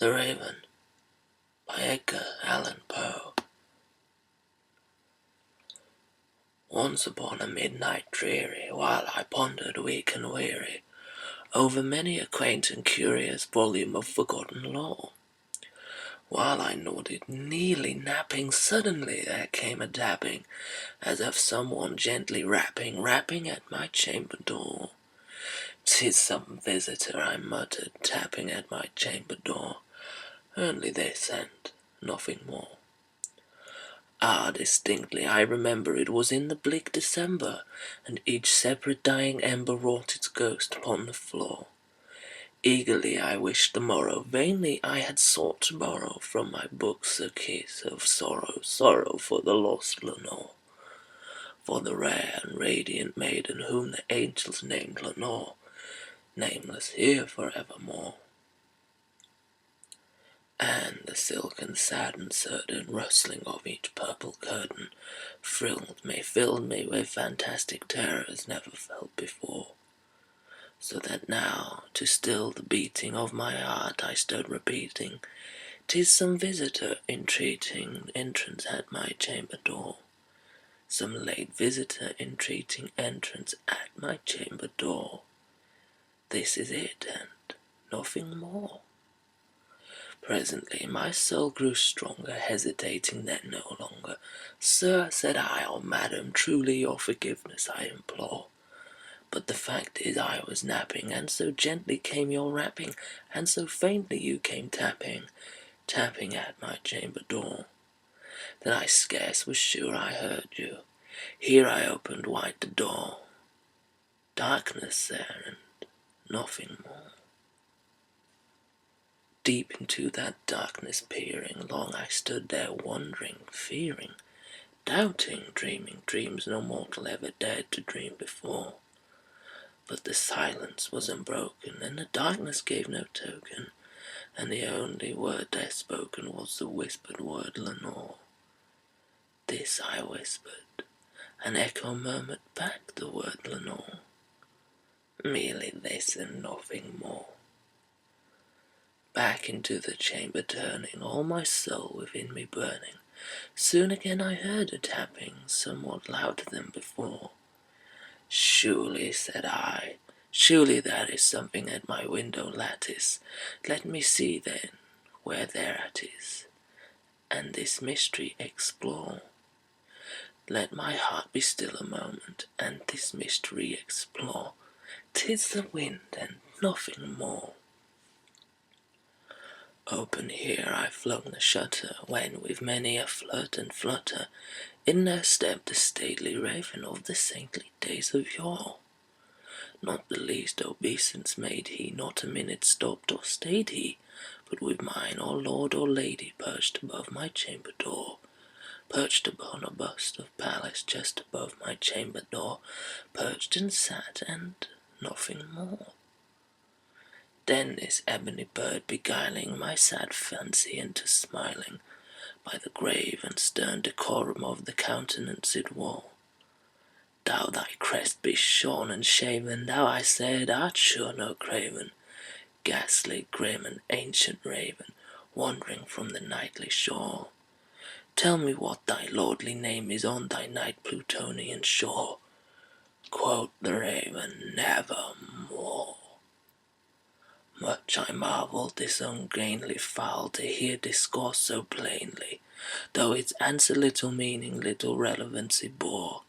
The Raven by Edgar Allen Poe. Once upon a midnight dreary, while I pondered weak and weary over many a quaint and curious volume of forgotten lore, while I nodded, nearly napping, suddenly there came a tapping, as of someone gently rapping at my chamber door. "'Tis some visitor," I muttered, tapping at my chamber door. "Only this, and nothing more." Distinctly I remember it was in the bleak December, and each separate dying ember wrought its ghost upon the floor. Eagerly I wished the morrow, vainly I had sought to borrow from my books a kiss of sorrow, sorrow for the lost Lenore, for the rare and radiant maiden whom the angels named Lenore, nameless here forevermore. And the silken satin certain rustling of each purple curtain filled me with fantastic terrors never felt before, so that now, to still the beating of my heart, I stood repeating, "'Tis some visitor entreating entrance at my chamber door, some late visitor entreating entrance at my chamber door. This is it, and nothing more." Presently my soul grew stronger, hesitating then no longer. "Sir," said I, "or madam, truly your forgiveness I implore. But the fact is I was napping, and so gently came your rapping, and so faintly you came tapping at my chamber door, that I scarce was sure I heard you. Here I opened wide the door. Darkness there, and nothing more. Deep into that darkness peering, long I stood there wondering, fearing, doubting, dreaming dreams no mortal ever dared to dream before. But the silence was unbroken, and the darkness gave no token, and the only word there spoken was the whispered word Lenore. This I whispered, and echo murmured back the word Lenore. Merely this and nothing more. Back into the chamber turning, all my soul within me burning, soon again I heard a tapping, somewhat louder than before. "Surely," said I, "surely that is something at my window lattice. Let me see then where thereat is, and this mystery explore. Let my heart be still a moment, and this mystery explore. 'Tis the wind, and nothing more." Open here I flung the shutter, when with many a flirt and flutter in there stepped the stately raven of the saintly days of yore. Not the least obeisance made he, not a minute stopped or stayed he, but with mine or lord or lady perched above my chamber door, perched upon a bust of Pallas just above my chamber door, perched and sat, and nothing more. Then this ebony bird beguiling my sad fancy into smiling, by the grave and stern decorum of the countenance it wore. "Thou thy crest be shorn and shaven, thou," I said, "art sure no craven, ghastly, grim, and ancient raven, wandering from the nightly shore. Tell me what thy lordly name is on thy night Plutonian shore." Quoth the raven, "Nevermore." Much I marvelled this ungainly fowl to hear discourse so plainly, though its answer little meaning, little relevancy bore.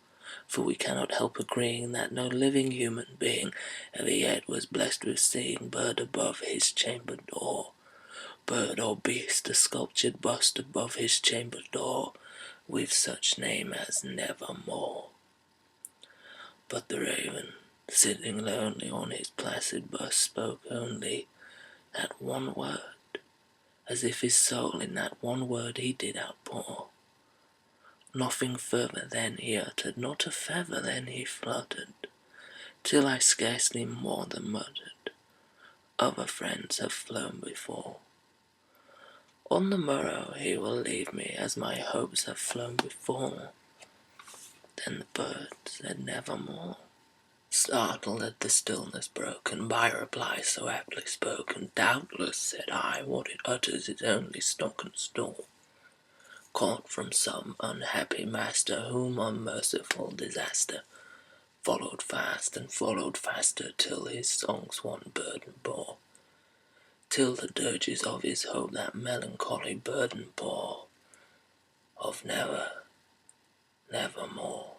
For we cannot help agreeing that no living human being ever yet was blessed with seeing bird above his chamber door, bird or beast, a sculptured bust above his chamber door, with such name as Nevermore. But the raven, sitting lonely on his placid bust, spoke only that one word, as if his soul in that one word he did outpour. Nothing further then he uttered, not a feather then he fluttered, till I scarcely more than muttered, "Other friends have flown before. On the morrow he will leave me, as my hopes have flown before." Then the bird said nevermore, startled at the stillness broken by a reply so aptly spoken. doubtless, said I, what it utters is only stock and store, caught from some unhappy master, whom unmerciful disaster followed fast and followed faster, till his song's one burden bore, till the dirges of his hope that melancholy burden bore, of never, nevermore.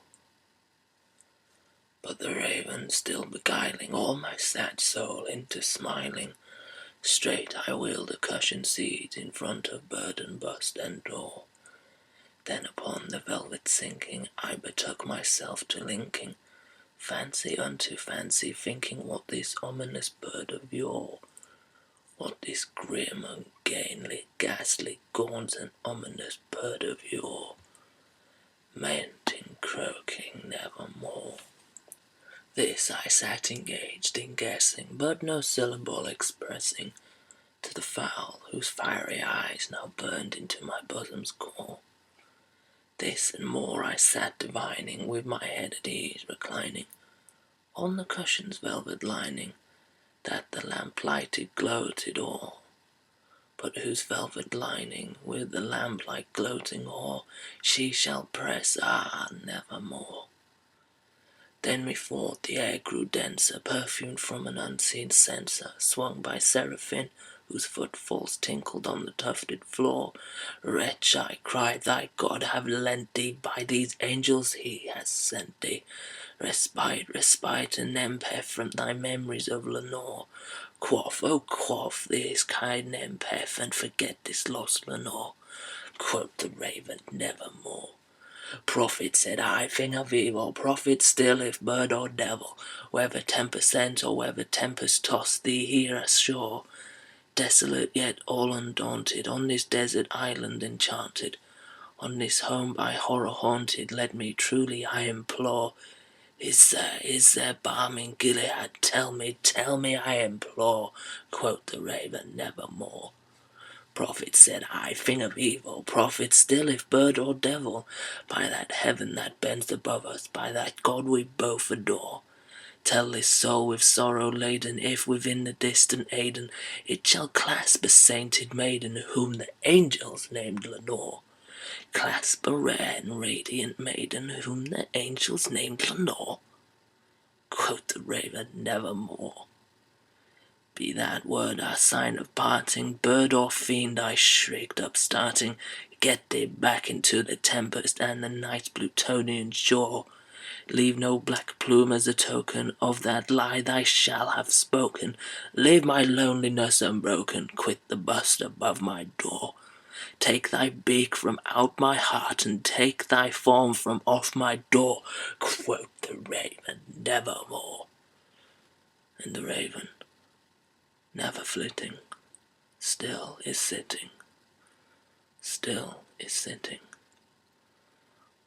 But the raven still beguiling all my sad soul into smiling, straight I wheeled a cushion seat in front of burden, bust, and door. Then upon the velvet sinking, I betook myself to linking fancy unto fancy, thinking what this ominous bird of yore, what this grim, ungainly, ghastly, gaunt, and ominous bird of yore meant in croaking nevermore. This I sat engaged in guessing, but no syllable expressing to the fowl whose fiery eyes now burned into my bosom's core. This and more I sat divining, with my head at ease reclining on the cushion's velvet lining, that the lamp-lighted gloated o'er, but whose velvet lining with the lamp-light gloating o'er she shall press, nevermore. Then methought the air grew denser, perfumed from an unseen censer, swung by seraphim, whose footfalls tinkled on the tufted floor. Wretch, I cried, thy God have lent thee, by these angels he has sent thee, respite, respite, and empeth from thy memories of Lenore. Quaff, oh quaff this kind empeth, and forget this lost Lenore. Quoth the raven, nevermore. Prophet, said I, thing of evil, prophet still, if bird or devil, whether tempest sent or whether tempest tossed thee here ashore, desolate yet all undaunted, on this desert island enchanted, on this home by horror haunted, let me truly I implore, is there balm in Gilead? Tell me, I implore. Quoth the raven, nevermore. Prophet, said I, thing of evil, prophet still, if bird or devil, by that heaven that bends above us, by that God we both adore, tell this soul with sorrow laden, if within the distant Aidenn it shall clasp a sainted maiden, whom the angels named Lenore. Clasp a rare and radiant maiden, whom the angels named Lenore. Quoth the raven, nevermore. Be that word our sign of parting, bird or fiend, I shrieked up starting, get thee back into the tempest and the night's Plutonian shore. Leave no black plume as a token of that lie thou shalt have spoken. Leave my loneliness unbroken, quit the bust above my door. Take thy beak from out my heart, and take thy form from off my door. Quoth the raven, nevermore. And the raven, never flitting, still is sitting,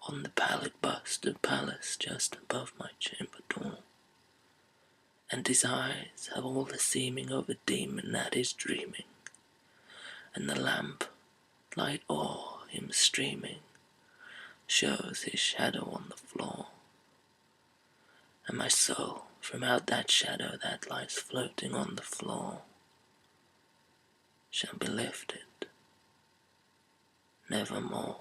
on the pallid bust of Pallas just above my chamber door, and his eyes have all the seeming of a demon that is dreaming, and the lamp, light o'er him streaming, shows his shadow on the floor, and my soul from out that shadow that lies floating on the floor shall be lifted nevermore.